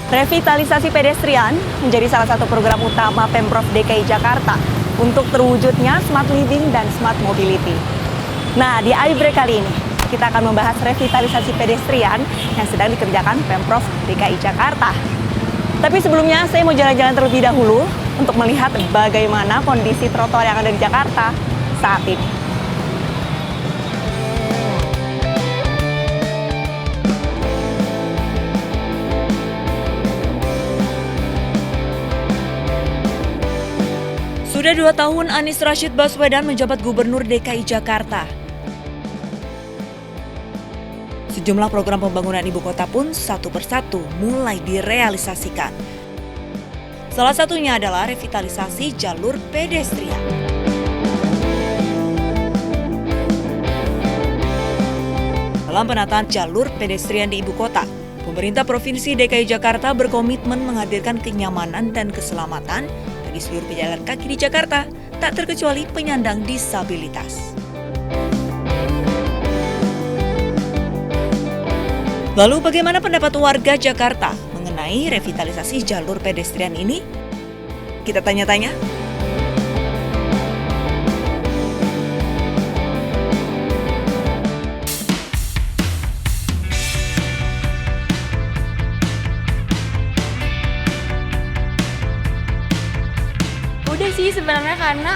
Revitalisasi pedestrian menjadi salah satu program utama Pemprov DKI Jakarta untuk terwujudnya smart living dan smart mobility. Nah, di iBreak kali ini kita akan membahas revitalisasi pedestrian yang sedang dikerjakan Pemprov DKI Jakarta. Tapi sebelumnya saya mau jalan-jalan terlebih dahulu untuk melihat bagaimana kondisi trotoar yang ada di Jakarta saat ini. Sudah 2 tahun Anies Rashid Baswedan menjabat Gubernur DKI Jakarta. Sejumlah program pembangunan ibu kota pun satu persatu mulai direalisasikan. Salah satunya adalah revitalisasi jalur pedestrian. Dalam penataan jalur pedestrian di ibu kota, pemerintah Provinsi DKI Jakarta berkomitmen menghadirkan kenyamanan dan keselamatan bagi seluruh pejalan kaki di Jakarta, tak terkecuali penyandang disabilitas. Lalu bagaimana pendapat warga Jakarta mengenai revitalisasi jalur pedestrian ini? Kita tanya-tanya. Udah sih sebenarnya karena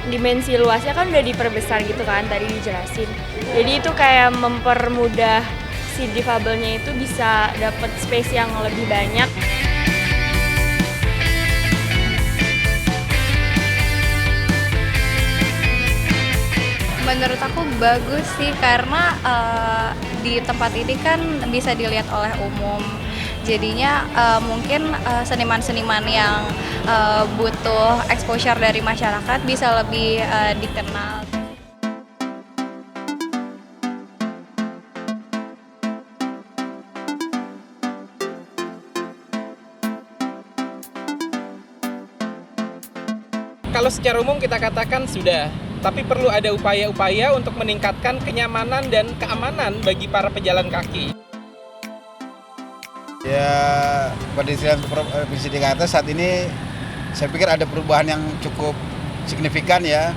dimensi luasnya kan udah diperbesar gitu kan, tadi dijelasin. Jadi itu kayak mempermudah si difabelnya itu bisa dapat space yang lebih banyak. Menurut aku bagus sih karena di tempat ini kan bisa dilihat oleh umum. Jadinya mungkin seniman-seniman yang butuh exposure dari masyarakat bisa lebih dikenal. Kalau secara umum kita katakan sudah, tapi perlu ada upaya-upaya untuk meningkatkan kenyamanan dan keamanan bagi para pejalan kaki. Ya, pedestrian Provinsi Jakarta saat ini saya pikir ada perubahan yang cukup signifikan ya,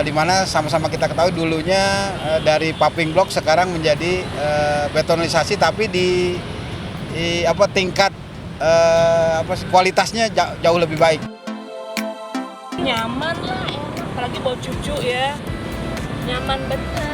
di mana sama-sama kita ketahui dulunya dari paving block sekarang menjadi betonisasi, tapi di tingkat kualitasnya jauh lebih baik. Nyaman lah, enak, apalagi bawa cucu ya, nyaman bener.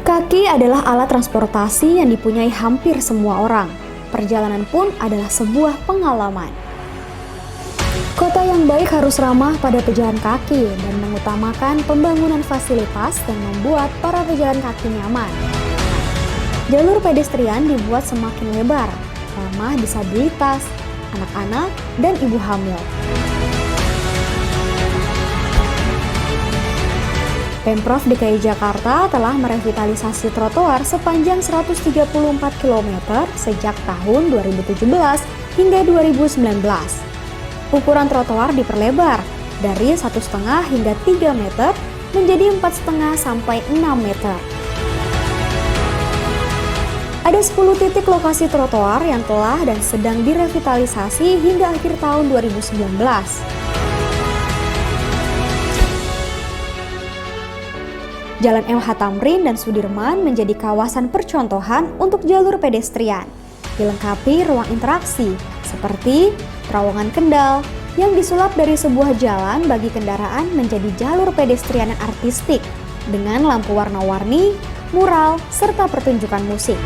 Kaki adalah alat transportasi yang dipunyai hampir semua orang. Perjalanan pun adalah sebuah pengalaman. Kota yang baik harus ramah pada pejalan kaki dan mengutamakan pembangunan fasilitas yang membuat para pejalan kaki nyaman. Jalur pedestrian dibuat semakin lebar, ramah disabilitas, anak-anak, dan ibu hamil. Pemprov DKI Jakarta telah merevitalisasi trotoar sepanjang 134 km sejak tahun 2017 hingga 2019. Ukuran trotoar diperlebar dari 1,5 hingga 3 meter menjadi 4,5 sampai 6 meter. Ada 10 titik lokasi trotoar yang telah dan sedang direvitalisasi hingga akhir tahun 2019. Jalan MH Tamrin dan Sudirman menjadi kawasan percontohan untuk jalur pedestrian. Dilengkapi ruang interaksi seperti terowongan kendal yang disulap dari sebuah jalan bagi kendaraan menjadi jalur pedestrian yang artistik dengan lampu warna-warni, mural, serta pertunjukan musik.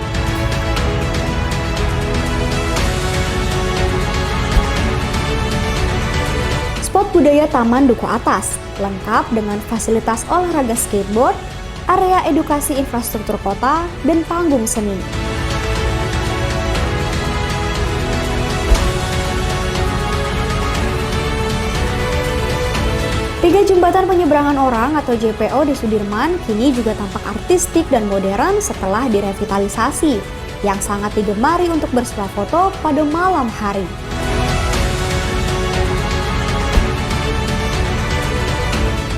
Spot budaya Taman Duku Atas, lengkap dengan fasilitas olahraga skateboard, area edukasi infrastruktur kota, dan panggung seni. 3 jembatan penyeberangan orang atau JPO di Sudirman kini juga tampak artistik dan modern setelah direvitalisasi, yang sangat digemari untuk bersuah foto pada malam hari.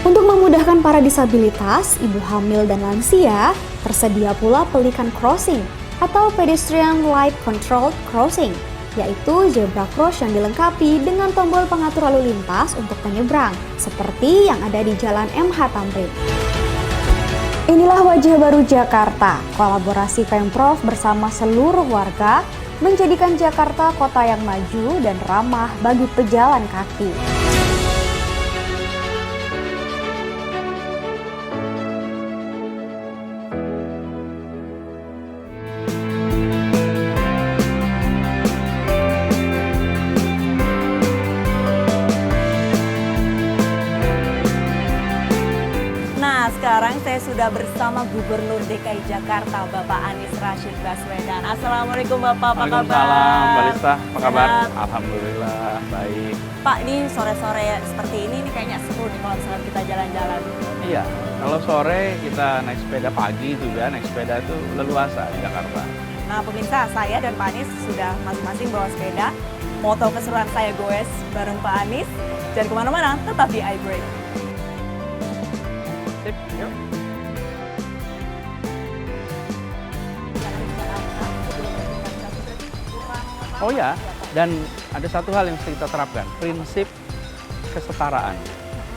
Untuk memudahkan para disabilitas, ibu hamil dan lansia, tersedia pula Pelikan Crossing atau Pedestrian Light Controlled Crossing, yaitu zebra cross yang dilengkapi dengan tombol pengatur lalu lintas untuk penyeberang, seperti yang ada di Jalan MH Tamrin. Inilah wajah baru Jakarta, kolaborasi Pemprov bersama seluruh warga menjadikan Jakarta kota yang maju dan ramah bagi pejalan kaki. Sekarang saya sudah bersama Gubernur DKI Jakarta, Bapak Anies Rashid Baswedan. Assalamualaikum Bapak, apa kabar? Waalaikumsalam, Mbak Lista, apa kabar? Sehat? Alhamdulillah, baik. Pak, ini sore-sore seperti ini kayaknya seru nih kalau misalnya kita jalan-jalan. Iya, kalau sore kita naik sepeda pagi juga, naik sepeda itu leluasa di Jakarta. Nah pemirsa, saya dan Pak Anies sudah masing-masing bawa sepeda. Moto keseruan saya goes bareng Pak Anies. Jangan kemana-mana, tetap di iBreak. Sip, yuk. Oh ya, dan ada satu hal yang harus kita terapkan, prinsip kesetaraan.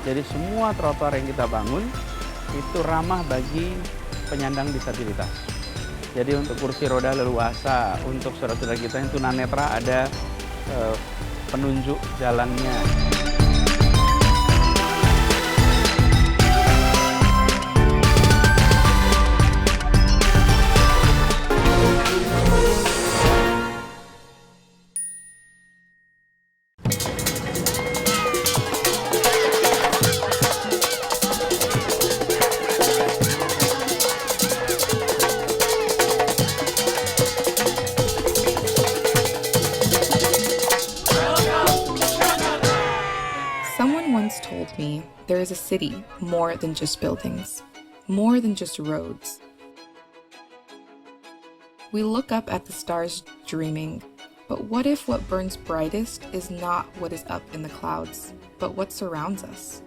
Jadi semua trotoar yang kita bangun itu ramah bagi penyandang disabilitas. Jadi untuk kursi roda leluasa, untuk saudara-saudara kita yang tunanetra ada penunjuk jalannya. Someone once told me there is a city more than just buildings, more than just roads. We look up at the stars dreaming, but what if what burns brightest is not what is up in the clouds, but what surrounds us?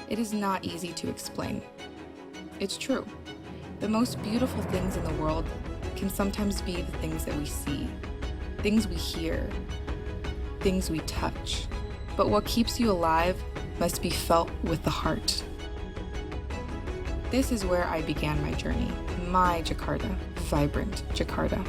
It is not easy to explain. It's true. The most beautiful things in the world can sometimes be the things that we see, things we hear, things we touch. But what keeps you alive must be felt with the heart. This is where I began my journey, my Jakarta, vibrant Jakarta.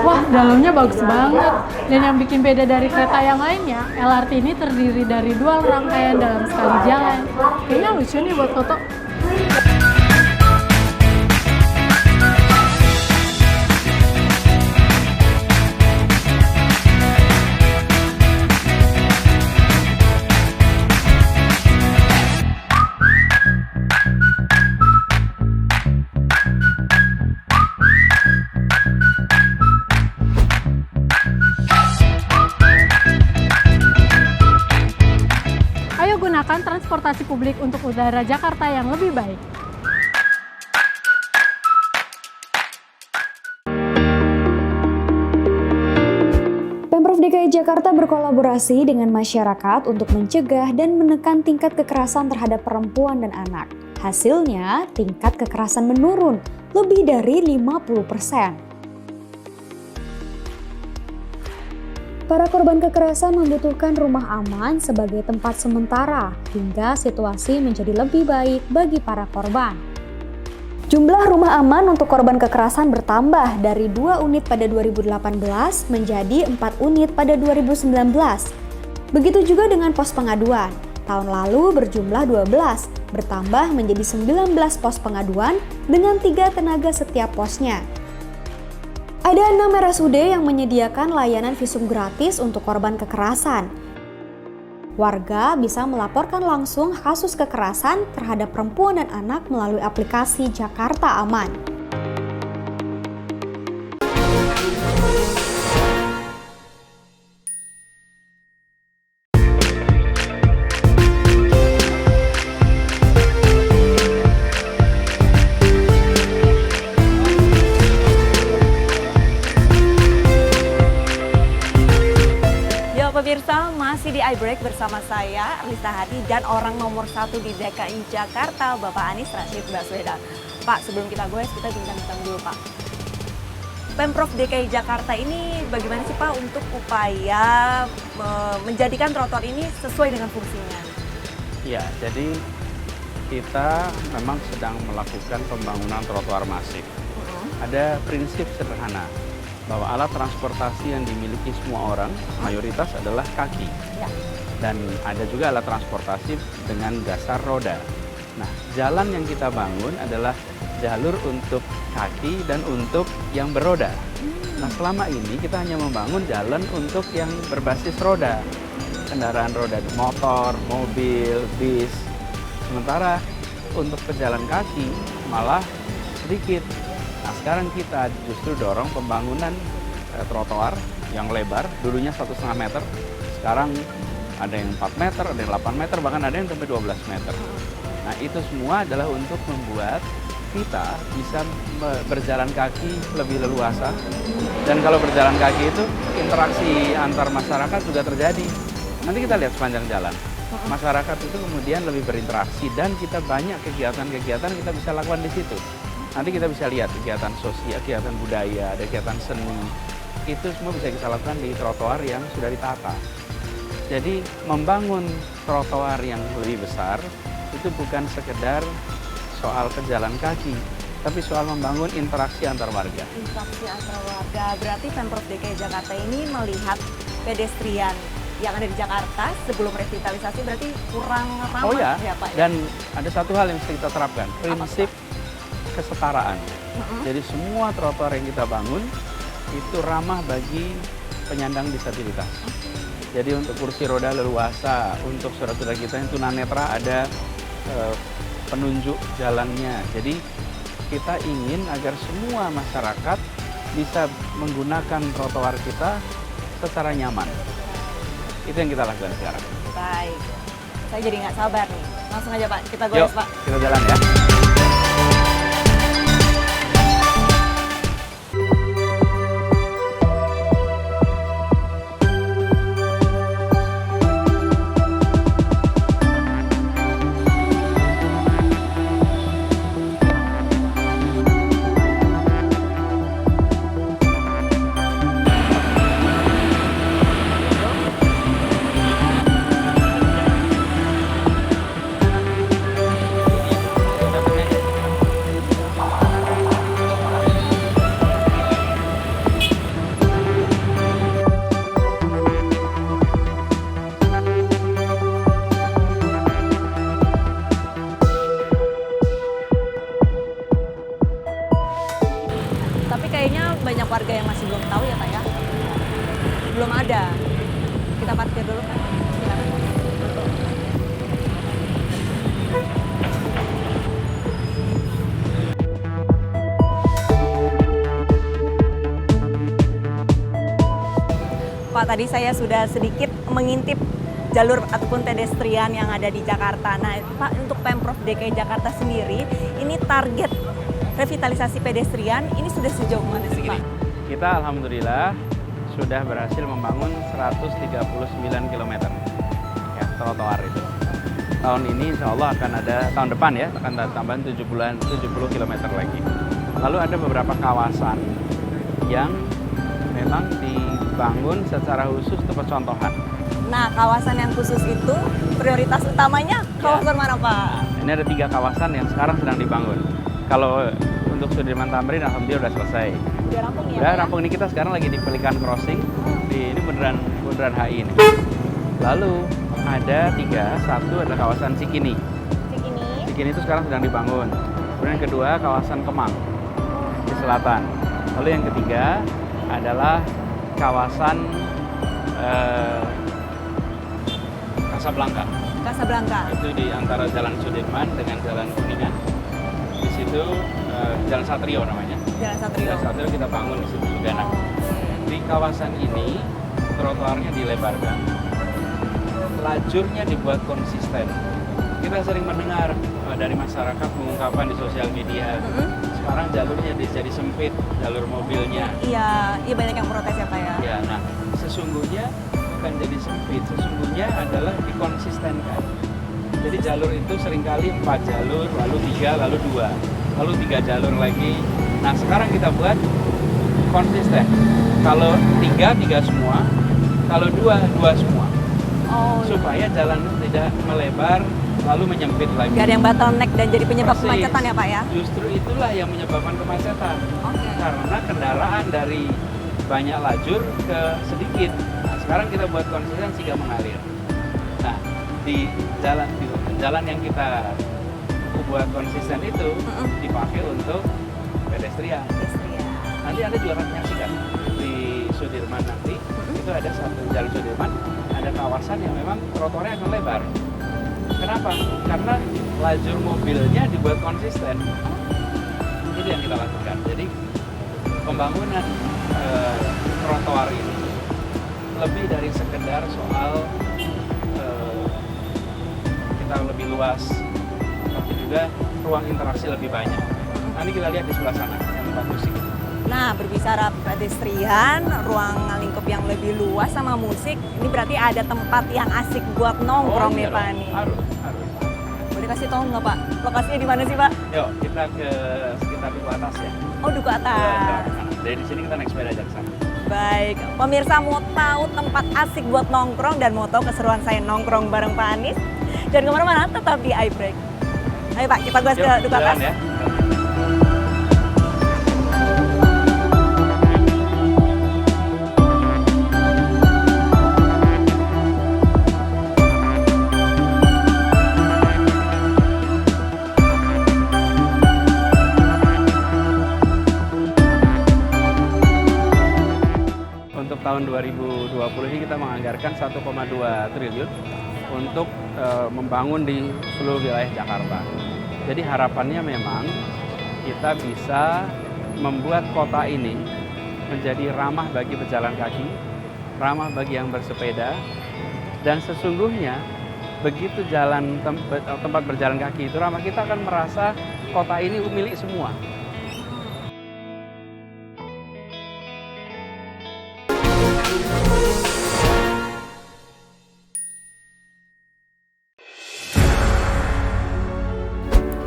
Wah, dalamnya bagus banget. Dan yang bikin beda dari kereta yang lainnya, LRT ini terdiri dari 2 rangkaian dalam sekali jalan. Kayaknya lucu nih buat foto. Ayo gunakan transportasi publik untuk udara Jakarta yang lebih baik. Pemprov DKI Jakarta berkolaborasi dengan masyarakat untuk mencegah dan menekan tingkat kekerasan terhadap perempuan dan anak. Hasilnya, tingkat kekerasan menurun lebih dari 50%. Para korban kekerasan membutuhkan rumah aman sebagai tempat sementara hingga situasi menjadi lebih baik bagi para korban. Jumlah rumah aman untuk korban kekerasan bertambah dari 2 unit pada 2018 menjadi 4 unit pada 2019. Begitu juga dengan pos pengaduan. Tahun lalu berjumlah 12, bertambah menjadi 19 pos pengaduan dengan 3 tenaga setiap posnya. Ada 6 RSUD yang menyediakan layanan visum gratis untuk korban kekerasan. Warga bisa melaporkan langsung kasus kekerasan terhadap perempuan dan anak melalui aplikasi Jakarta Aman. Pemirsa, masih di iBreak bersama saya, Risa Hadi, dan orang nomor 1 di DKI Jakarta, Bapak Anies Rashid Baswedan. Pak, sebelum kita goes, kita bincang-bincang dulu, Pak. Pemprov DKI Jakarta ini bagaimana sih, Pak, untuk upaya menjadikan trotoar ini sesuai dengan fungsinya? Ya, jadi kita memang sedang melakukan pembangunan trotoar masif. Ada prinsip sederhana, bahwa alat transportasi yang dimiliki semua orang mayoritas adalah kaki. Ya. Dan ada juga alat transportasi dengan dasar roda. Nah, jalan yang kita bangun adalah jalur untuk kaki dan untuk yang beroda. Nah, selama ini kita hanya membangun jalan untuk yang berbasis roda. Kendaraan roda motor, mobil, bis. Sementara untuk pejalan kaki malah sedikit. Nah, sekarang kita justru dorong pembangunan trotoar yang lebar, dulunya 1,5 meter, sekarang ada yang 4 meter, ada yang 8 meter, bahkan ada yang sampai 12 meter. Nah, itu semua adalah untuk membuat kita bisa berjalan kaki lebih leluasa. Dan kalau berjalan kaki itu, interaksi antar masyarakat juga terjadi. Nanti kita lihat sepanjang jalan. Masyarakat itu kemudian lebih berinteraksi dan kita banyak kegiatan-kegiatan kita bisa lakukan di situ. Nanti kita bisa lihat kegiatan sosial, kegiatan budaya, ada kegiatan seni. Itu semua bisa kita lakukan di trotoar yang sudah ditata. Jadi membangun trotoar yang lebih besar itu bukan sekedar soal pejalan kaki, tapi soal membangun interaksi antar warga. Interaksi antar warga, berarti Pemprov DKI Jakarta ini melihat pedestrian yang ada di Jakarta sebelum revitalisasi berarti kurang ramah. Oh ya, Pak? Dan ada satu hal yang mesti kita terapkan, prinsip kesetaraan. Jadi semua trotoar yang kita bangun itu ramah bagi penyandang disabilitas. Jadi untuk kursi roda leluasa, untuk saudara-saudara kita yang tunanetra ada penunjuk jalannya. Jadi kita ingin agar semua masyarakat bisa menggunakan trotoar kita secara nyaman. Itu yang kita lakukan sekarang. Baik, saya jadi nggak sabar nih. Langsung aja Pak, kita goes Pak. Kita jalan ya. Banyak warga yang masih belum tahu ya Pak ya. Belum ada. Kita parkir dulu Pak. Silakan. Pak, tadi saya sudah sedikit mengintip jalur ataupun pedestrian yang ada di Jakarta. Nah, Pak, untuk Pemprov DKI Jakarta sendiri, ini target revitalisasi pedestrian ini sudah sejauh mana sih Pak? Kita alhamdulillah sudah berhasil membangun 139 km ya, trotoar itu. Tahun ini insya Allah akan ada, tahun depan ya, akan ada tambahan 70 km lagi. Lalu ada beberapa kawasan yang memang dibangun secara khusus untuk percontohan. Nah, kawasan yang khusus itu prioritas utamanya kawasan mana Pak? Ini ada 3 kawasan yang sekarang sedang dibangun. Kalau untuk Sudirman Tamrin alhamdulillah sudah selesai. Udah rampung ya? Udah rampung, ini kita sekarang lagi di Pelikan Crossing. Ini bundaran HI ini. Lalu ada 3, satu adalah kawasan Cikini. Cikini itu sekarang sedang dibangun. Kemudian yang kedua kawasan Kemang di selatan. Lalu yang ketiga adalah kawasan Casablanca. Casablanca. Itu di antara Jalan Sudirman dengan Jalan Kuningan. Di situ Jalan Satrio namanya. Jalan Satrio. Jalan Satrio kita bangun di situ juga. Nah, di kawasan ini trotoarnya dilebarkan, lajurnya dibuat konsisten. Kita sering mendengar dari masyarakat mengungkapkan di sosial media, sekarang jalurnya jadi sempit, jalur mobilnya. Iya, banyak yang protes ya Pak ya. Ya, nah sesungguhnya bukan jadi sempit, sesungguhnya adalah dikonsistenkan. Jadi jalur itu seringkali 4 jalur, lalu 3, lalu 2, lalu 3 jalur lagi. Nah sekarang kita buat konsisten. Kalau 3 semua, kalau 2 semua. Supaya jalan tidak melebar lalu menyempit lagi. Gak ada yang bottleneck dan jadi penyebab Persis. kemacetan ya Pak ya? Justru itulah yang menyebabkan kemacetan. Karena kendaraan dari banyak lajur ke sedikit. Nah, sekarang kita buat konsisten sehingga mengalir. Nah, di jalan yang kita buat konsisten itu dipakai untuk pedestrian. Nanti Anda juga akan menyaksikan di Sudirman nanti itu ada satu jalan Sudirman, ada kawasan yang memang trotoarnya akan lebar. Kenapa? Karena lajur mobilnya dibuat konsisten. Itu yang kita lakukan. Jadi pembangunan trotoar ini lebih dari sekedar soal kita lebih luas, tapi juga ruang interaksi lebih banyak. Nanti kita lihat di sebelah sana yang tempat musik. Nah, berbicara pedestrian, ruang lingkup yang lebih luas sama musik, ini berarti ada tempat yang asik buat nongkrong nih Pak nih. Harus. Boleh kasih tahu nggak Pak? Lokasinya di mana sih Pak? Yuk, kita ke sekitar Duku Atas ya. Oh, Duku Atas. Dari sini kita naik sepeda aja ke sana. Baik, pemirsa mau tahu tempat asik buat nongkrong dan mau tahu keseruan saya nongkrong bareng Pak Anies? Jangan kemana-mana, tetap di iBreak. Ayo Pak, kita gas ke Duku Atas. Ya. Untuk tahun 2020 ini kita menganggarkan 1,2 triliun untuk membangun di seluruh wilayah Jakarta. Jadi harapannya memang kita bisa membuat kota ini menjadi ramah bagi pejalan kaki, ramah bagi yang bersepeda, dan sesungguhnya begitu tempat berjalan kaki itu ramah, kita akan merasa kota ini milik semua.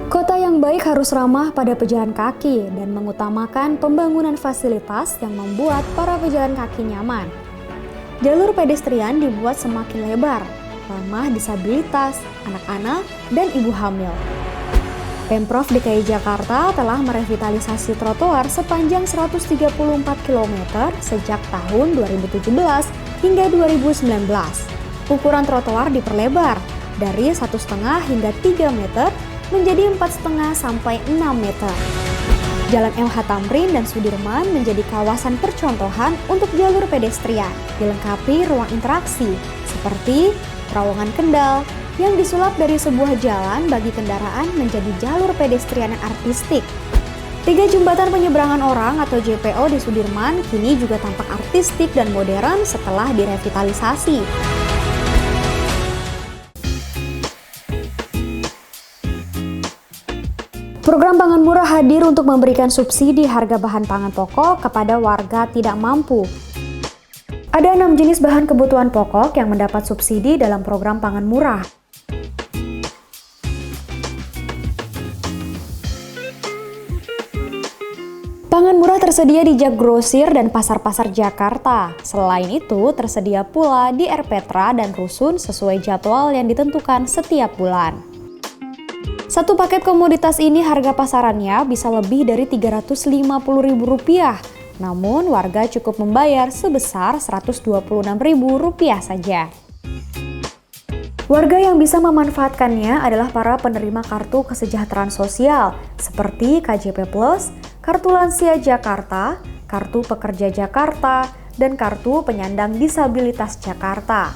Kota yang baik harus ramah pada pejalan kaki dan mengutamakan pembangunan fasilitas yang membuat para pejalan kaki nyaman. Jalur pedestrian dibuat semakin lebar, ramah disabilitas, anak-anak, dan ibu hamil. Pemprov DKI Jakarta telah merevitalisasi trotoar sepanjang 134 km sejak tahun 2017 hingga 2019. Ukuran trotoar diperlebar dari 1,5 hingga 3 meter menjadi 4,5 sampai 6 meter. Jalan MH Tamrin dan Sudirman menjadi kawasan percontohan untuk jalur pedestrian, dilengkapi ruang interaksi seperti terowongan kendal yang disulap dari sebuah jalan bagi kendaraan menjadi jalur pedestrian yang artistik. 3 jembatan penyeberangan orang atau JPO di Sudirman kini juga tampak artistik dan modern setelah direvitalisasi. Program Pangan Murah hadir untuk memberikan subsidi harga bahan pangan pokok kepada warga tidak mampu. Ada 6 jenis bahan kebutuhan pokok yang mendapat subsidi dalam program Pangan Murah. Pangan murah tersedia di Jak Grosir dan pasar-pasar Jakarta. Selain itu, tersedia pula di R-Petra dan Rusun sesuai jadwal yang ditentukan setiap bulan. Satu paket komoditas ini harga pasarannya bisa lebih dari Rp350.000, namun warga cukup membayar sebesar Rp126.000 saja. Warga yang bisa memanfaatkannya adalah para penerima kartu kesejahteraan sosial seperti KJP Plus, Kartu Lansia Jakarta, Kartu Pekerja Jakarta, dan Kartu Penyandang Disabilitas Jakarta.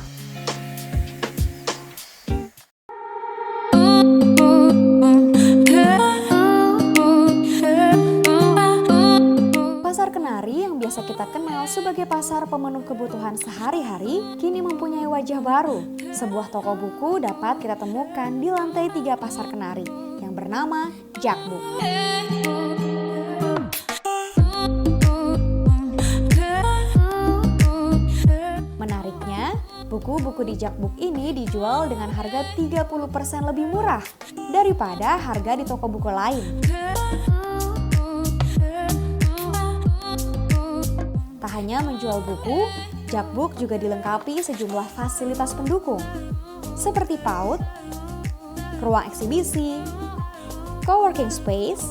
Pasar Kenari yang biasa kita kenal sebagai pasar pemenuh kebutuhan sehari-hari kini mempunyai wajah baru. Sebuah toko buku dapat kita temukan di lantai 3 Pasar Kenari yang bernama Jakbook. Menariknya, buku-buku di Jakbook ini dijual dengan harga 30% lebih murah daripada harga di toko buku lain. Tak hanya menjual buku, Jakbook juga dilengkapi sejumlah fasilitas pendukung, seperti PAUD, ruang eksibisi, coworking space,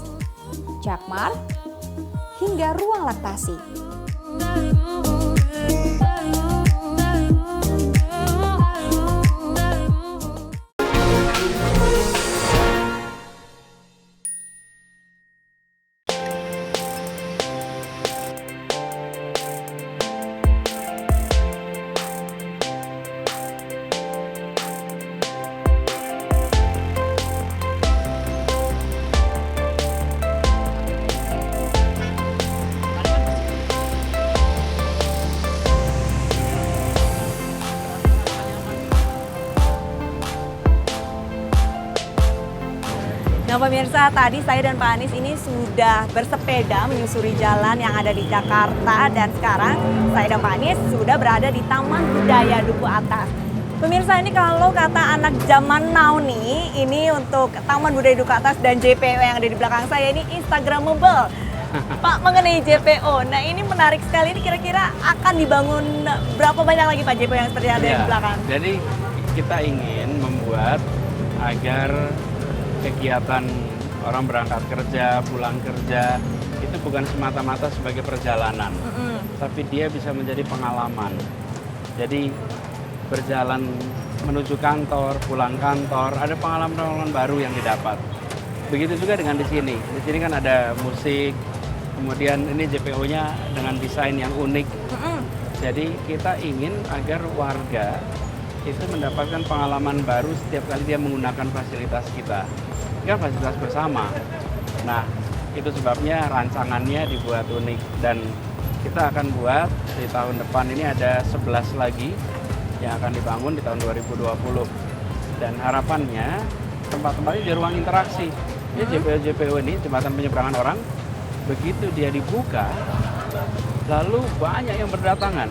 Jakmart, hingga ruang laktasi. Nah pemirsa, tadi saya dan Pak Anies ini sudah bersepeda menyusuri jalan yang ada di Jakarta, dan sekarang saya dan Pak Anies sudah berada di Taman Budaya Duku Atas. Pemirsa, ini kalau kata anak zaman now nih, ini untuk Taman Budaya Duku Atas dan JPO yang ada di belakang saya ini Instagramable. Pak, mengenai JPO, nah ini menarik sekali, ini kira-kira akan dibangun berapa banyak lagi Pak JPO yang seperti ada di belakang? Jadi kita ingin membuat agar kegiatan orang berangkat kerja, pulang kerja, itu bukan semata-mata sebagai perjalanan, tapi dia bisa menjadi pengalaman. Jadi berjalan menuju kantor, pulang kantor, ada pengalaman-pengalaman baru yang didapat. Begitu juga dengan di sini. Di sini kan ada musik, kemudian ini JPO-nya dengan desain yang unik. Jadi kita ingin agar warga itu mendapatkan pengalaman baru setiap kali dia menggunakan fasilitas kita. Kan fasilitas bersama. Nah, itu sebabnya rancangannya dibuat unik, dan kita akan buat di tahun depan ini ada 11 lagi yang akan dibangun di tahun 2020. Dan harapannya tempat-tempatnya di ruang interaksi. Ini JPO ini, jembatan penyeberangan orang, begitu dia dibuka, lalu banyak yang berdatangan.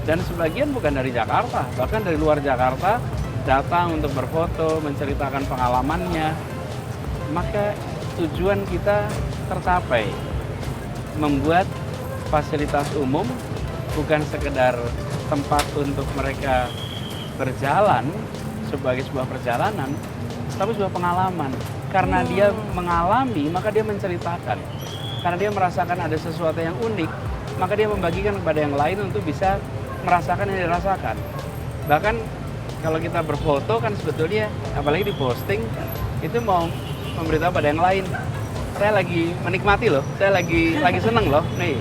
Dan sebagian bukan dari Jakarta, bahkan dari luar Jakarta datang untuk berfoto, menceritakan pengalamannya. Maka tujuan kita tercapai, membuat fasilitas umum bukan sekedar tempat untuk mereka berjalan sebagai sebuah perjalanan, tapi sebuah pengalaman. Karena dia mengalami, maka dia menceritakan. Karena dia merasakan ada sesuatu yang unik, maka dia membagikan kepada yang lain untuk bisa merasakan yang dirasakan. Bahkan kalau kita berfoto kan sebetulnya, apalagi di posting, itu mau memberitahu pada yang lain, saya lagi menikmati loh, saya lagi seneng loh. Nih,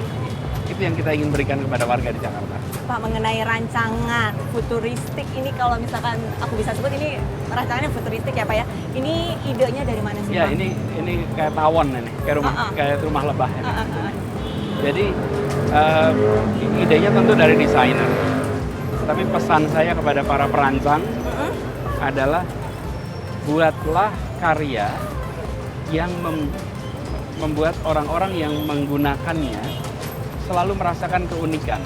itu yang kita ingin berikan kepada warga di Jakarta. Pak, mengenai rancangan futuristik ini, kalau misalkan aku bisa sebut ini rancangannya futuristik ya Pak ya. Ini idenya dari mana sih Ya, Pak? ini kayak tawon ini, kayak rumah lebah ini. Jadi idenya tentu dari desainer. Tapi pesan saya kepada para perancang adalah buatlah karya yang membuat orang-orang yang menggunakannya selalu merasakan keunikan.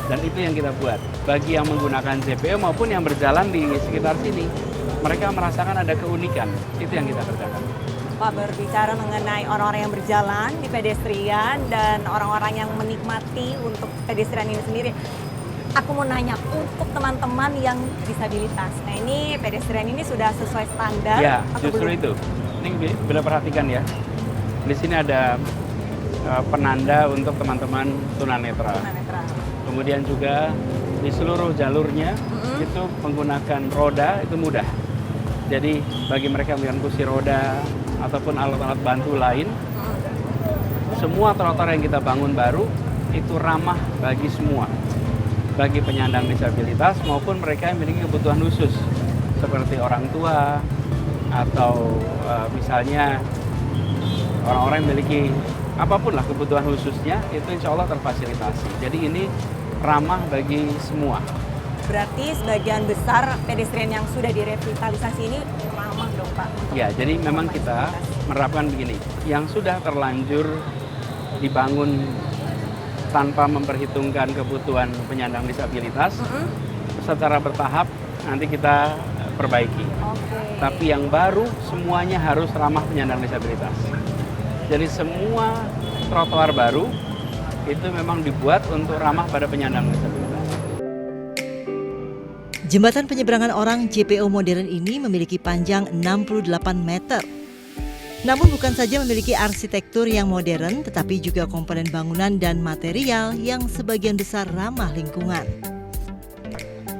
Dan itu yang kita buat. Bagi yang menggunakan JPO maupun yang berjalan di sekitar sini, mereka merasakan ada keunikan. Itu yang kita kerjakan. Pak, berbicara mengenai orang-orang yang berjalan di pedestrian dan orang-orang yang menikmati untuk pedestrian ini sendiri. Aku mau nanya untuk teman-teman yang disabilitas. Nah, ini pedestrian ini sudah sesuai standar Ya, atau justru belum? itu. Ini bila perhatikan ya. Di sini ada penanda untuk teman-teman tunanetra. Kemudian juga di seluruh jalurnya itu menggunakan roda itu mudah. Jadi bagi mereka yang kursi roda ataupun alat-alat bantu lain, semua trotoar yang kita bangun baru itu ramah bagi semua, bagi penyandang disabilitas maupun mereka yang memiliki kebutuhan khusus seperti orang tua atau misalnya orang-orang yang memiliki apapun lah kebutuhan khususnya, itu insya Allah terfasilitasi. Jadi ini ramah bagi semua. Berarti sebagian besar pedestrian yang sudah direvitalisasi ini ramah dong Pak? Ya, jadi memang kita menerapkan begini, yang sudah terlanjur dibangun tanpa memperhitungkan kebutuhan penyandang disabilitas, secara bertahap nanti kita perbaiki. Tapi yang baru semuanya harus ramah penyandang disabilitas. Jadi semua trotoar baru itu memang dibuat untuk ramah pada penyandang disabilitas. Jembatan penyeberangan orang JPO modern ini memiliki panjang 68 meter. Namun bukan saja memiliki arsitektur yang modern, tetapi juga komponen bangunan dan material yang sebagian besar ramah lingkungan.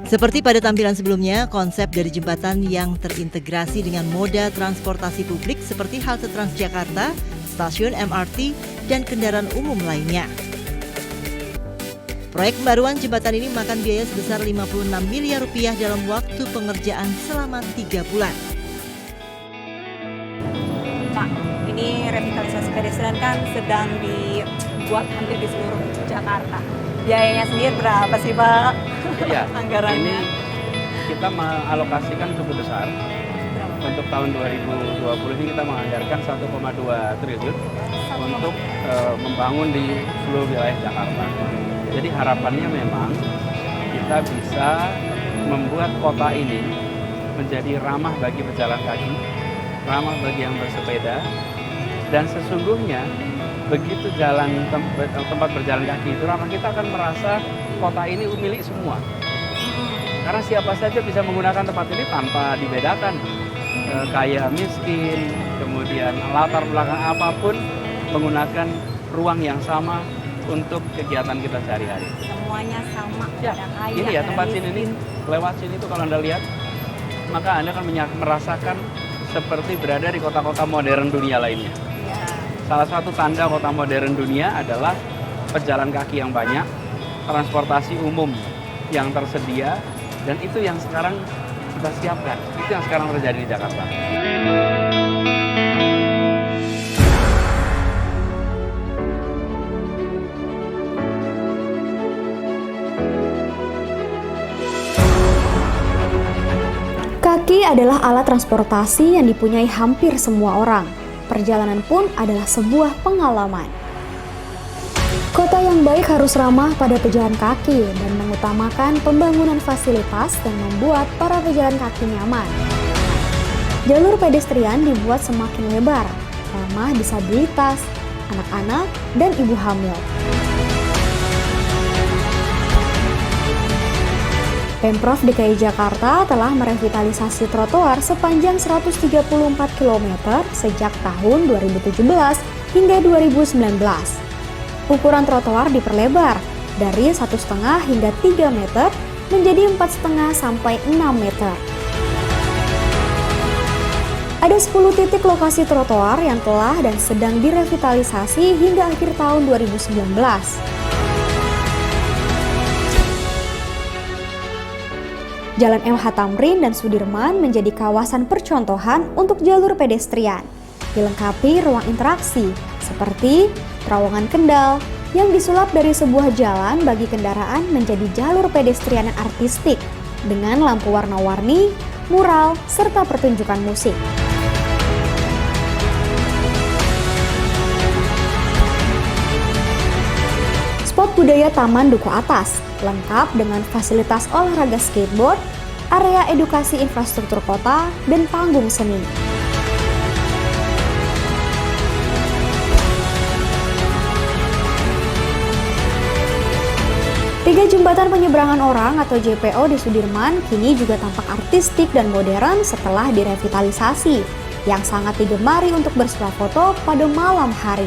Seperti pada tampilan sebelumnya, konsep dari jembatan yang terintegrasi dengan moda transportasi publik seperti halte Transjakarta, stasiun MRT, dan kendaraan umum lainnya. Proyek pembaruan jembatan ini memakan biaya sebesar 56 miliar rupiah dalam waktu pengerjaan selama 3 bulan. Pak, ini revitalisasi pedestrian kan sedang dibuat hampir di seluruh Jakarta. Biayanya sendiri berapa sih Pak? Iya, anggarannya? ini kita mengalokasikan cukup besar. Untuk tahun 2020 ini kita menganggarkan 1,2 triliun untuk membangun di seluruh wilayah Jakarta. Jadi harapannya memang kita bisa membuat kota ini menjadi ramah bagi pejalan kaki, ramah bagi yang bersepeda, dan sesungguhnya begitu jalan tempat berjalan kaki itu ramah, kita akan merasa kota ini milik semua. Karena siapa saja bisa menggunakan tempat ini tanpa dibedakan, kaya miskin, kemudian latar belakang apapun, menggunakan ruang yang sama untuk kegiatan kita sehari-hari. Semuanya sama, Ya, ada kaya, ini ya ada tempat sini nih, lewat sini tuh kalau Anda lihat, maka Anda akan merasakan seperti berada di kota-kota modern dunia lainnya. Ya. Salah satu tanda kota modern dunia adalah pejalan kaki yang banyak, transportasi umum yang tersedia, dan itu yang sekarang kita siapkan. Itu yang sekarang terjadi di Jakarta. Kaki adalah alat transportasi yang dipunyai hampir semua orang. Perjalanan pun adalah sebuah pengalaman. Kota yang baik harus ramah pada pejalan kaki dan mengutamakan pembangunan fasilitas dan membuat para pejalan kaki nyaman. Jalur pedestrian dibuat semakin lebar, ramah disabilitas, anak-anak, dan ibu hamil. Pemprov DKI Jakarta telah merevitalisasi trotoar sepanjang 134 km sejak tahun 2017 hingga 2019. Ukuran trotoar diperlebar dari 1,5 hingga 3 meter menjadi 4,5 sampai 6 meter. Ada 10 titik lokasi trotoar yang telah dan sedang direvitalisasi hingga akhir tahun 2019. Jalan MH Tamrin dan Sudirman menjadi kawasan percontohan untuk jalur pedestrian. Dilengkapi ruang interaksi seperti terowongan kendal yang disulap dari sebuah jalan bagi kendaraan menjadi jalur pedestrian yang artistik dengan lampu warna-warni, mural, serta pertunjukan musik. Spot budaya Taman Duku Atas, lengkap dengan fasilitas olahraga skateboard, area edukasi infrastruktur kota, dan panggung seni. Tiga jembatan penyeberangan orang atau JPO di Sudirman kini juga tampak artistik dan modern setelah direvitalisasi, yang sangat digemari untuk bersuah foto pada malam hari.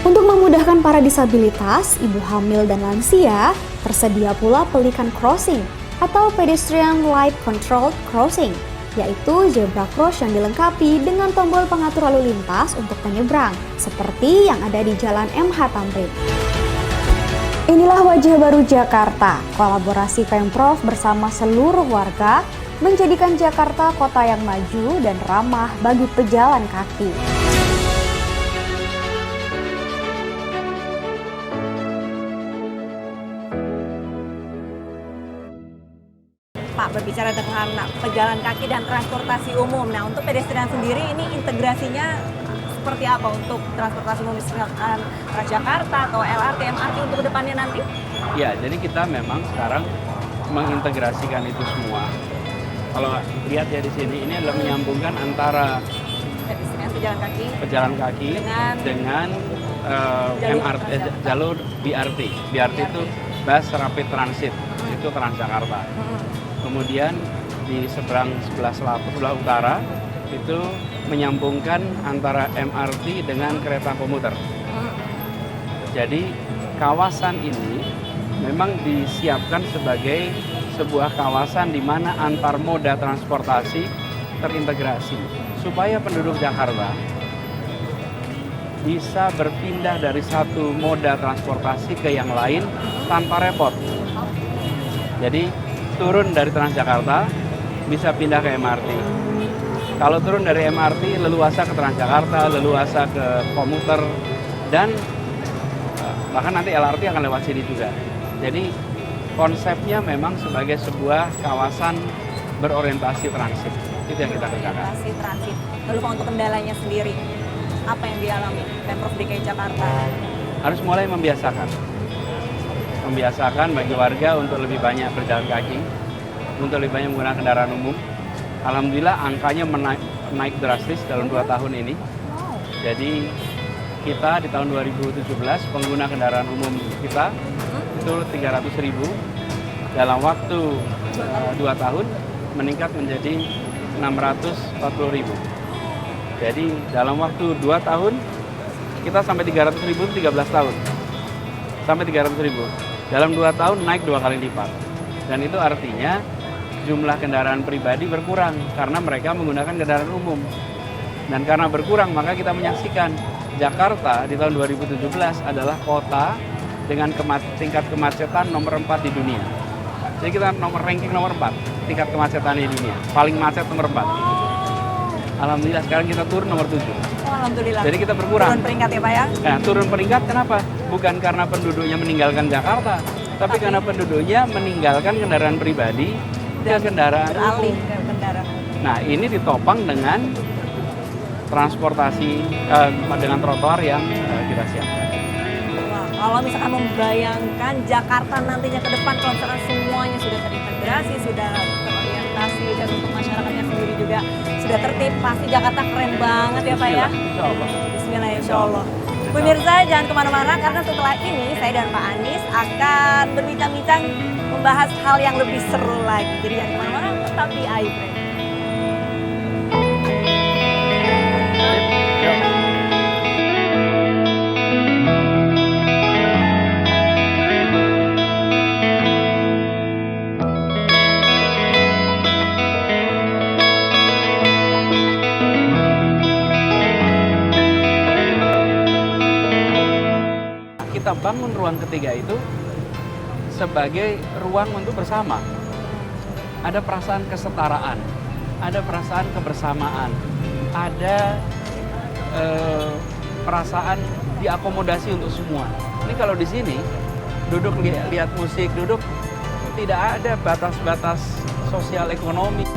Untuk memudahkan para disabilitas, ibu hamil dan lansia, tersedia pula pelikan crossing atau pedestrian light controlled crossing yaitu zebra cross yang dilengkapi dengan tombol pengatur lalu lintas untuk penyeberang, seperti yang ada di Jalan MH Tamrin. Inilah wajah baru Jakarta, kolaborasi Pemprov bersama seluruh warga menjadikan Jakarta kota yang maju dan ramah bagi pejalan kaki. Pak, berbicara dengan pejalan kaki dan transportasi umum. Nah, untuk pedestrian sendiri ini integrasinya seperti apa untuk transportasi umum misalkan Transjakarta atau LRT, MRT untuk kedepannya nanti? Ya, jadi kita memang sekarang mengintegrasikan itu semua. Kalau lihat ya di sini, ini adalah menyambungkan antara Pedestrian pejalan kaki dengan jalur BRT. BRT itu Bus Rapid Transit, itu Transjakarta. Kemudian di sebelah utara itu menyambungkan antara MRT dengan kereta komuter. Jadi kawasan ini memang disiapkan sebagai sebuah kawasan di mana antar moda transportasi terintegrasi supaya penduduk Jakarta bisa berpindah dari satu moda transportasi ke yang lain tanpa repot. Jadi turun dari Transjakarta bisa pindah ke MRT. Kalau turun dari MRT leluasa ke Transjakarta, leluasa ke komuter, dan bahkan nanti LRT akan lewat sini juga. Jadi konsepnya memang sebagai sebuah kawasan berorientasi transit. Itu yang kita kerjakan. Orientasi transit. Lalu Pak, untuk kendalanya sendiri, apa yang dialami Pemprov DKI Jakarta? Harus mulai membiasakan bagi warga untuk lebih banyak berjalan kaki, untuk lebih banyak menggunakan kendaraan umum. Alhamdulillah angkanya naik drastis dalam 2 tahun ini. Jadi kita di tahun 2017 pengguna kendaraan umum kita itu 300.000. Dalam waktu 2 tahun meningkat menjadi 640.000. Jadi dalam waktu 2 tahun kita sampai 300.000 13 tahun. Sampai 300.000. Dalam 2 tahun naik 2 kali lipat. Dan itu artinya jumlah kendaraan pribadi berkurang karena mereka menggunakan kendaraan umum. Dan karena berkurang maka kita menyaksikan Jakarta di tahun 2017 adalah kota dengan tingkat kemacetan nomor 4 di dunia. Jadi kita ranking nomor 4 tingkat kemacetan di dunia. Paling macet nomor 4. Alhamdulillah sekarang kita turun nomor 7. Oh, alhamdulillah. Jadi kita berkurang. Turun peringkat ya Pak ya? Nah, turun peringkat kenapa? Bukan karena penduduknya meninggalkan Jakarta, tapi karena penduduknya meninggalkan kendaraan pribadi ke kendaraan beralih umum. ke kendaraan. Nah, ini ditopang dengan transportasi dengan trotoar yang kita siapkan. Wah, kalau misalkan membayangkan Jakarta nantinya ke depan, kalau misalkan semuanya sudah terintegrasi, sudah terorientasi, dan untuk masyarakatnya sendiri juga sudah tertib, pasti Jakarta keren banget ya Pak ya? Insya Allah. Bismillah, insya Allah. Pemirsa jangan kemana-mana karena setelah ini saya dan Pak Anies akan berbincang-bincang membahas hal yang lebih seru lagi. Jadi jangan kemana-mana, tetap di iBreak. Kita bangun ruang ketiga itu sebagai ruang untuk bersama. Ada perasaan kesetaraan, ada perasaan kebersamaan, ada perasaan diakomodasi untuk semua. Ini kalau di sini duduk lihat musik, duduk tidak ada batas-batas sosial ekonomi.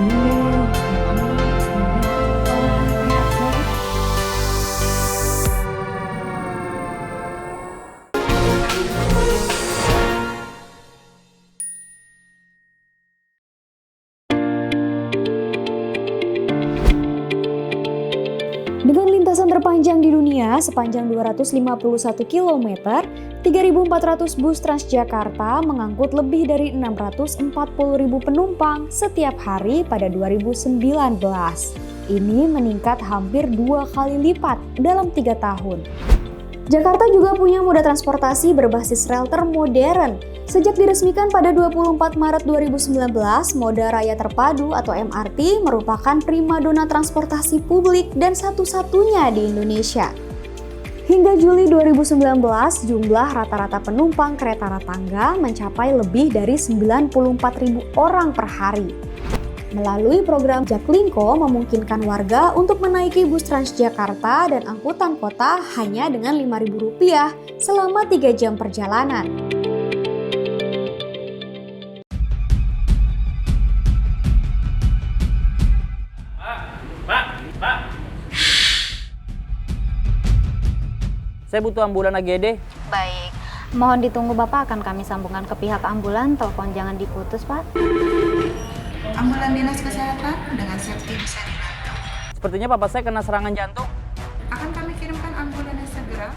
Dengan lintasan terpanjang di dunia sepanjang 251 km, 3.400 bus Transjakarta mengangkut lebih dari 640.000 penumpang setiap hari pada 2019. Ini meningkat hampir 2 kali lipat dalam 3 tahun. Jakarta juga punya moda transportasi berbasis rel termodern, Sejak diresmikan pada 24 Maret 2019, Moda Raya Terpadu atau MRT merupakan primadona transportasi publik dan satu-satunya di Indonesia. Hingga Juli 2019, jumlah rata-rata penumpang kereta Ratangga mencapai lebih dari 94.000 orang per hari. Melalui program Jaklingko memungkinkan warga untuk menaiki bus Transjakarta dan angkutan kota hanya dengan Rp5.000 selama 3 jam perjalanan. Saya butuh ambulan AGD. Baik, mohon ditunggu Bapak, akan kami sambungkan ke pihak ambulan. Telepon jangan diputus, Pak. Ambulan Dinas Kesehatan dengan safety bisa dibantu. Sepertinya papa saya kena serangan jantung. Akan kami kirimkan ambulannya segera.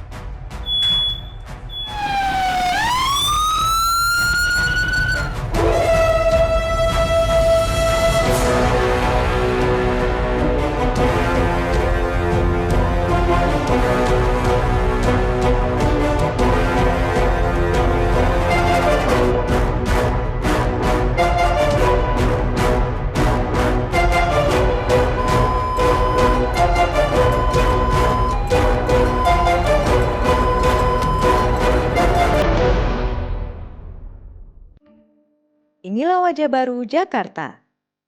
Inilah wajah baru Jakarta.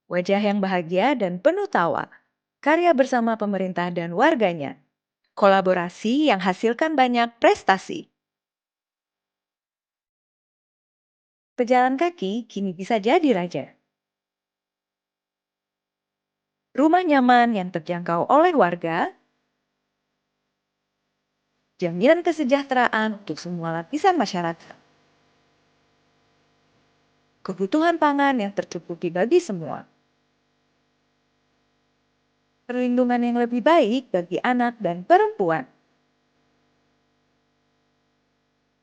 Wajah yang bahagia dan penuh tawa. Karya bersama pemerintah dan warganya. Kolaborasi yang hasilkan banyak prestasi. Pejalan kaki kini bisa jadi raja. Rumah nyaman yang terjangkau oleh warga. Jaminan kesejahteraan untuk semua lapisan masyarakat. Kebutuhan pangan yang tercukupi bagi semua. Perlindungan yang lebih baik bagi anak dan perempuan.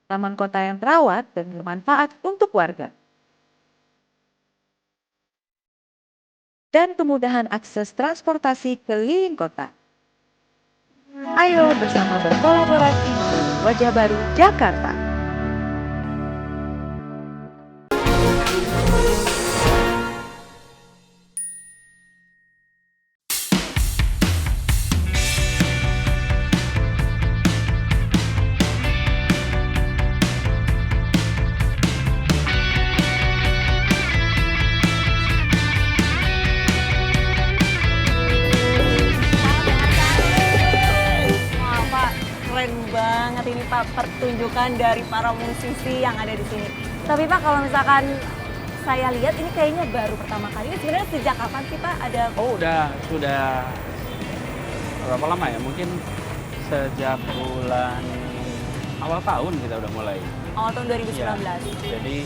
Taman kota yang terawat dan bermanfaat untuk warga. Dan kemudahan akses transportasi keliling kota. Ayo bersama berkolaborasi membangun wajah baru Jakarta. Pertunjukan dari para musisi yang ada di sini. Tapi Pak, kalau misalkan saya lihat ini kayaknya baru pertama kali. Ini sebenarnya sejak kapan sih Pak ada? Oh, sudah berapa lama ya? Mungkin sejak bulan awal tahun kita udah mulai. Awal tahun 2019. Ya, jadi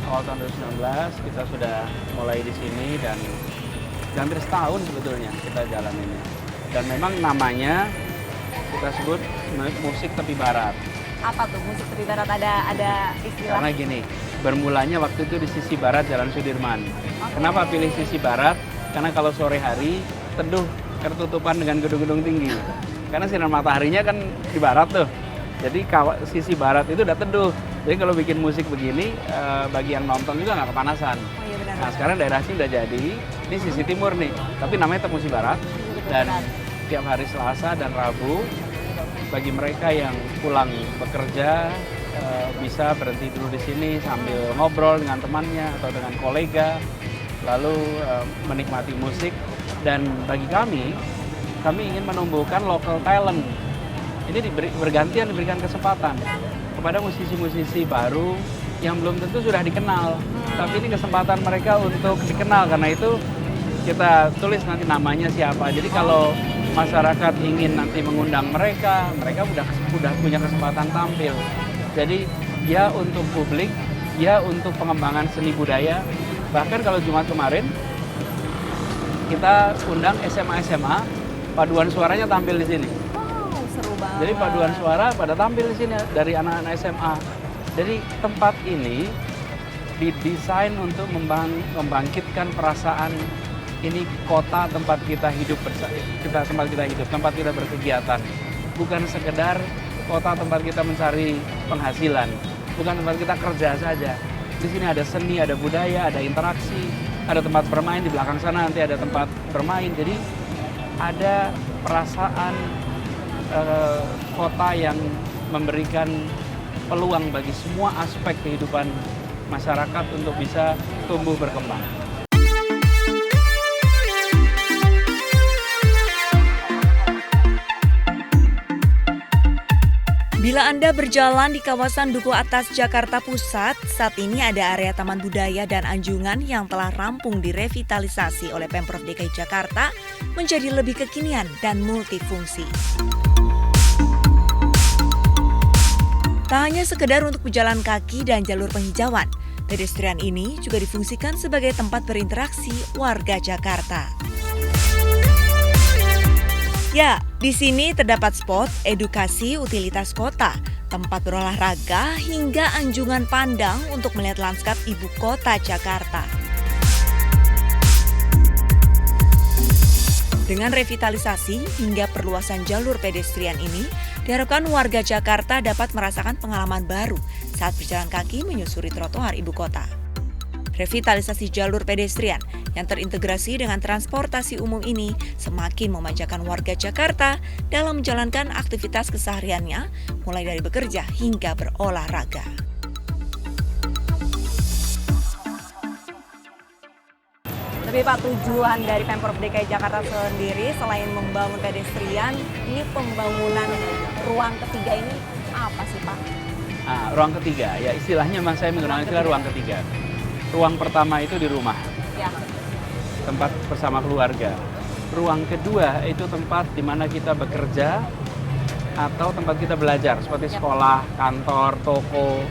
awal tahun 2019 kita sudah mulai di sini dan hampir setahun sebetulnya kita jalan ini. Dan memang namanya kita sebut musik tepi barat. Apa tuh musik tepi barat? Ada istilah? Karena gini, bermulanya waktu itu di sisi barat Jalan Sudirman. Okay. Kenapa pilih sisi barat? Karena kalau sore hari teduh ketutupan dengan gedung-gedung tinggi. Karena sinar mataharinya kan di barat tuh. Jadi sisi barat itu udah teduh. Jadi kalau bikin musik begini, bagi yang nonton juga nggak kepanasan. Oh, iya benar. Nah sekarang daerah sini udah jadi, ini sisi timur nih. Tapi namanya tetap musik barat. Dan tiap hari Selasa dan Rabu, bagi mereka yang pulang bekerja bisa berhenti dulu di sini sambil ngobrol dengan temannya atau dengan kolega, lalu menikmati musik. Dan bagi kami ingin menumbuhkan local talent. Ini bergantian diberikan kesempatan kepada musisi-musisi baru yang belum tentu sudah dikenal, tapi ini kesempatan mereka untuk dikenal. Karena itu kita tulis nanti namanya siapa. Jadi kalau masyarakat ingin nanti mengundang mereka udah punya kesempatan tampil. Jadi ya untuk publik, ya untuk pengembangan seni budaya. Bahkan kalau Jumat kemarin kita undang SMA, paduan suaranya tampil di sini. Wow, seru banget. Jadi paduan suara pada tampil di sini dari anak-anak SMA. Jadi tempat ini didesain untuk membangkitkan perasaan ini kota tempat kita hidup, tempat kita berkegiatan. Bukan sekedar kota tempat kita mencari penghasilan, bukan tempat kita kerja saja, Di sini ada seni, ada budaya, ada interaksi, ada tempat bermain, di belakang sana nanti ada tempat bermain. Jadi ada perasaan kota yang memberikan peluang bagi semua aspek kehidupan masyarakat untuk bisa tumbuh berkembang. Bila Anda berjalan di kawasan Duku Atas, Jakarta Pusat, saat ini ada area taman budaya dan anjungan yang telah rampung direvitalisasi oleh Pemprov DKI Jakarta menjadi lebih kekinian dan multifungsi. Tak hanya sekedar untuk pejalan kaki dan jalur penghijauan, pedestrian ini juga difungsikan sebagai tempat berinteraksi warga Jakarta. Ya, di sini terdapat spot edukasi utilitas kota, tempat berolahraga hingga anjungan pandang untuk melihat lanskap ibu kota Jakarta. Dengan revitalisasi hingga perluasan jalur pedestrian ini, diharapkan warga Jakarta dapat merasakan pengalaman baru saat berjalan kaki menyusuri trotoar ibu kota. Revitalisasi jalur pedestrian yang terintegrasi dengan transportasi umum ini semakin memanjakan warga Jakarta dalam menjalankan aktivitas kesehariannya, mulai dari bekerja hingga berolahraga. Tapi Pak, tujuan dari Pemprov DKI Jakarta sendiri selain membangun pedestrian, ini pembangunan ruang ketiga ini apa sih Pak? Ruang ketiga, ya istilahnya memang saya menggunakan istilah ruang ketiga. Ruang pertama itu di rumah, ya, tempat bersama keluarga. Ruang kedua itu tempat di mana kita bekerja atau tempat kita belajar, seperti sekolah, kantor, toko.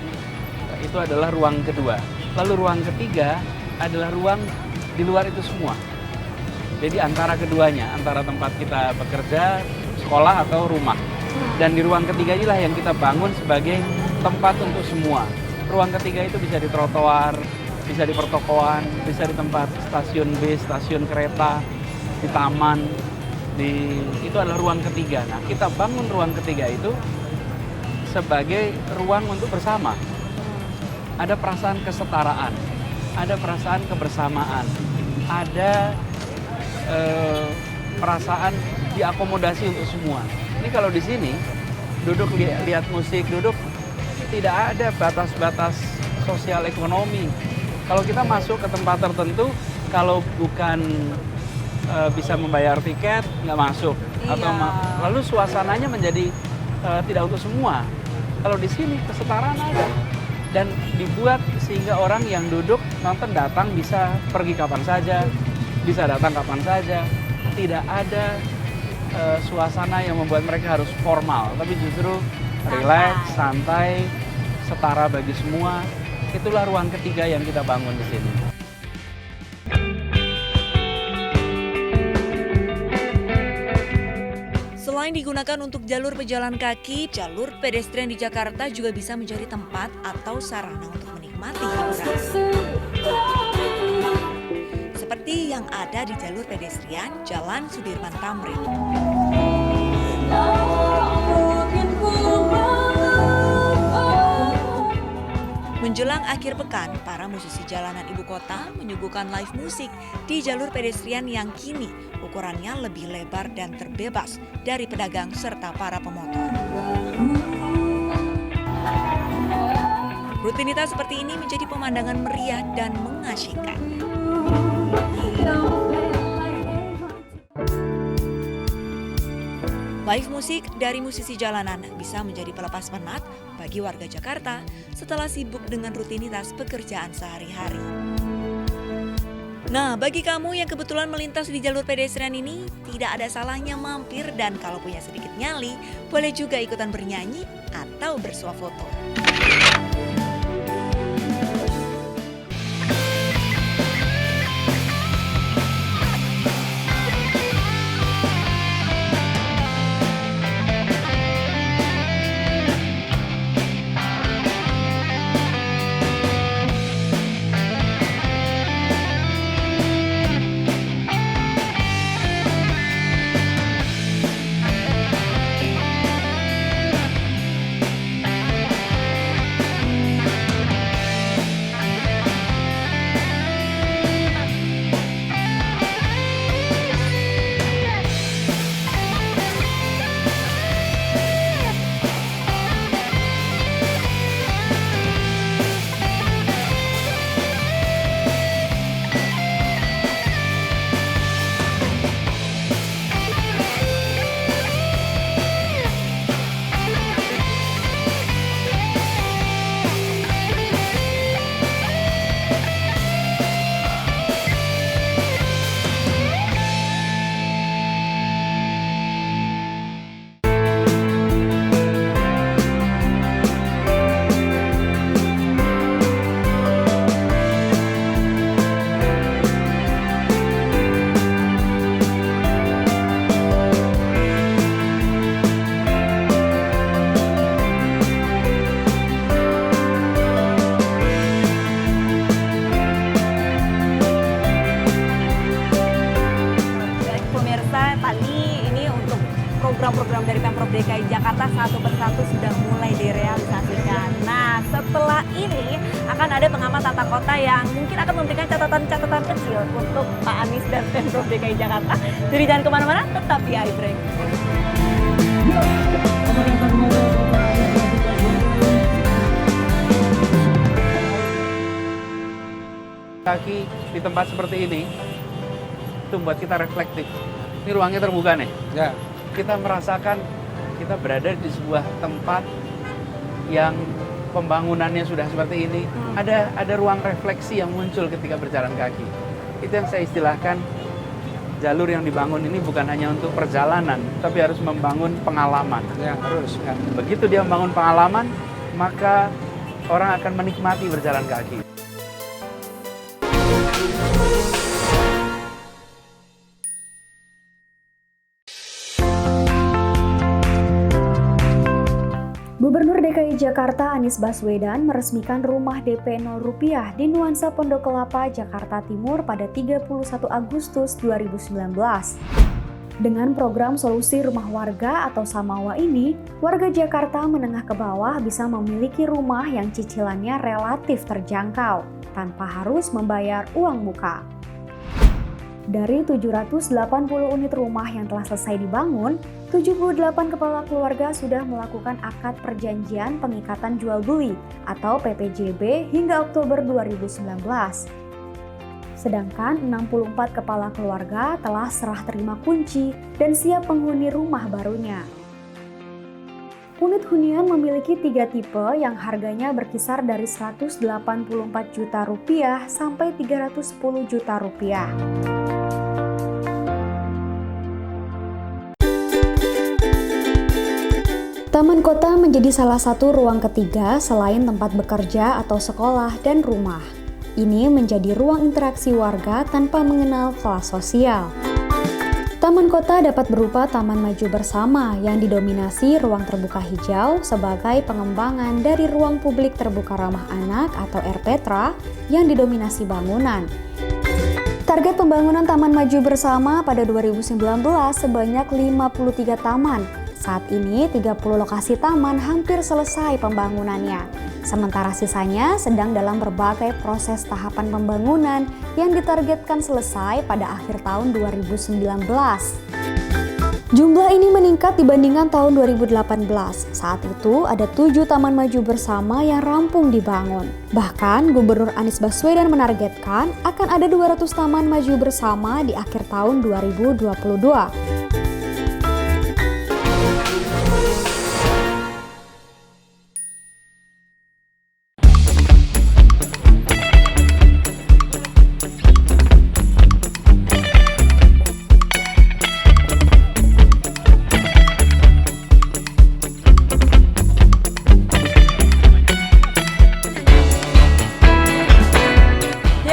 Itu adalah ruang kedua. Lalu ruang ketiga adalah ruang di luar itu semua. Jadi antara keduanya, antara tempat kita bekerja, sekolah atau rumah. Dan di ruang ketiga inilah yang kita bangun sebagai tempat untuk semua. Ruang ketiga itu bisa di trotoar, bisa di pertokoan, bisa di tempat stasiun bis, stasiun kereta, di taman, itu adalah ruang ketiga. Nah, kita bangun ruang ketiga itu sebagai ruang untuk bersama. Ada perasaan kesetaraan, ada perasaan kebersamaan, ada perasaan diakomodasi untuk semua. Ini kalau di sini, duduk lihat musik, duduk tidak ada batas-batas sosial ekonomi. Kalau kita masuk ke tempat tertentu, kalau bukan bisa membayar tiket, nggak masuk. Iya. Atau lalu suasananya menjadi tidak untuk semua. Kalau di sini kesetaraan ada. Dan dibuat sehingga orang yang duduk nonton datang bisa pergi kapan saja, bisa datang kapan saja. Tidak ada suasana yang membuat mereka harus formal, tapi justru rileks, santai, setara bagi semua. Itulah ruang ketiga yang kita bangun di sini. Selain digunakan untuk jalur pejalan kaki, jalur pedestrian di Jakarta juga bisa menjadi tempat atau sarana untuk menikmati hiburan. Seperti yang ada di jalur pedestrian Jalan Sudirman Tamrin. Menjelang akhir pekan, para musisi jalanan ibu kota menyuguhkan live musik di jalur pedestrian yang kini ukurannya lebih lebar dan terbebas dari pedagang serta para pemotor. Rutinitas seperti ini menjadi pemandangan meriah dan mengasyikkan. Live musik dari musisi jalanan bisa menjadi pelepas penat bagi warga Jakarta setelah sibuk dengan rutinitas pekerjaan sehari-hari. Nah, bagi kamu yang kebetulan melintas di jalur pedestrian ini, tidak ada salahnya mampir dan kalau punya sedikit nyali, boleh juga ikutan bernyanyi atau bersuah foto. DKI Jakarta satu persatu sudah mulai direalisasikan. Nah, setelah ini akan ada pengamat tata kota yang mungkin akan memberikan catatan-catatan kecil untuk Pak Anies dan Pemprov DKI Jakarta. Jadi jangan kemana-mana, tetap di iBreak. Kaki di tempat seperti ini itu membuat kita reflektif. Ini ruangnya terbuka nih. Ya. Kita merasakan kita berada di sebuah tempat yang pembangunannya sudah seperti ini. Ada ruang refleksi yang muncul ketika berjalan kaki. Itu yang saya istilahkan jalur yang dibangun ini bukan hanya untuk perjalanan, tapi harus membangun pengalaman. Ya, harus. Ya. Begitu dia membangun pengalaman, maka orang akan menikmati berjalan kaki. Gubernur DKI Jakarta Anies Baswedan meresmikan rumah DP 0 rupiah di Nuansa Pondok Kelapa, Jakarta Timur pada 31 Agustus 2019. Dengan program solusi rumah warga atau Samawa ini, warga Jakarta menengah ke bawah bisa memiliki rumah yang cicilannya relatif terjangkau, tanpa harus membayar uang muka. Dari 780 unit rumah yang telah selesai dibangun, 78 kepala keluarga sudah melakukan akad perjanjian pengikatan jual beli atau PPJB hingga Oktober 2019. Sedangkan 64 kepala keluarga telah serah terima kunci dan siap penghuni rumah barunya. Unit hunian memiliki 3 tipe yang harganya berkisar dari 184 juta rupiah sampai 310 juta rupiah. Taman kota menjadi salah satu ruang ketiga selain tempat bekerja atau sekolah dan rumah. Ini menjadi ruang interaksi warga tanpa mengenal kelas sosial. Taman kota dapat berupa taman maju bersama yang didominasi ruang terbuka hijau sebagai pengembangan dari ruang publik terbuka ramah anak atau RPTRA yang didominasi bangunan. Target pembangunan taman maju bersama pada 2019 sebanyak 53 taman. Saat ini 30 lokasi taman hampir selesai pembangunannya. Sementara sisanya sedang dalam berbagai proses tahapan pembangunan yang ditargetkan selesai pada akhir tahun 2019. Jumlah ini meningkat dibandingkan tahun 2018. Saat itu ada 7 taman maju bersama yang rampung dibangun. Bahkan Gubernur Anies Baswedan menargetkan akan ada 200 taman maju bersama di akhir tahun 2022.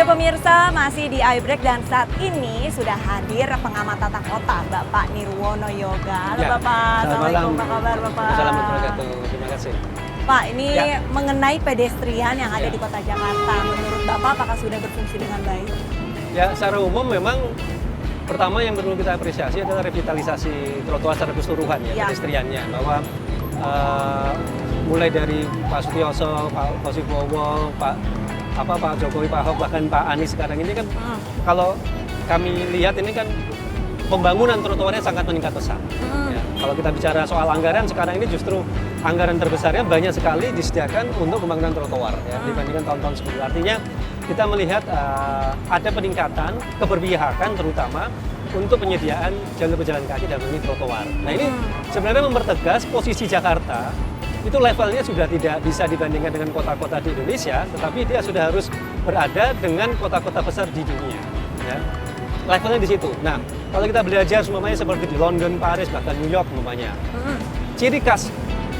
Pemirsa, masih di iBreak dan saat ini sudah hadir pengamat tata kota Bapak Nirwono Yoga. Halo Ya, Bapak, Assalamualaikum, apa kabar Bapak? Assalamualaikum, terima kasih. Pak, ini Ya. mengenai pedestrian yang ada di kota Jakarta, menurut Bapak apakah sudah berfungsi dengan baik? Ya, secara umum memang pertama yang perlu kita apresiasi adalah revitalisasi trotoar secara keseluruhan ya, pedestriannya. Bahwa mulai dari Pak Sutioso, Pak Kosibowo, Pak Jokowi, Pak Ahok, bahkan Pak Anies sekarang ini kan kalau kami lihat ini kan pembangunan trotoarnya sangat meningkat pesat. Ya, kalau kita bicara soal anggaran sekarang ini justru anggaran terbesarnya banyak sekali disediakan untuk pembangunan trotoar ya, dibandingkan tahun-tahun sebelumnya. Artinya kita melihat ada peningkatan keberpihakan terutama untuk penyediaan jalur pejalan kaki dan ini trotoar. Nah ini sebenarnya mempertegas posisi Jakarta itu levelnya sudah tidak bisa dibandingkan dengan kota-kota di Indonesia, tetapi dia sudah harus berada dengan kota-kota besar di dunia. Ya. Levelnya di situ. Nah, kalau kita belajar semuanya seperti di London, Paris, bahkan New York umpamanya, ciri khas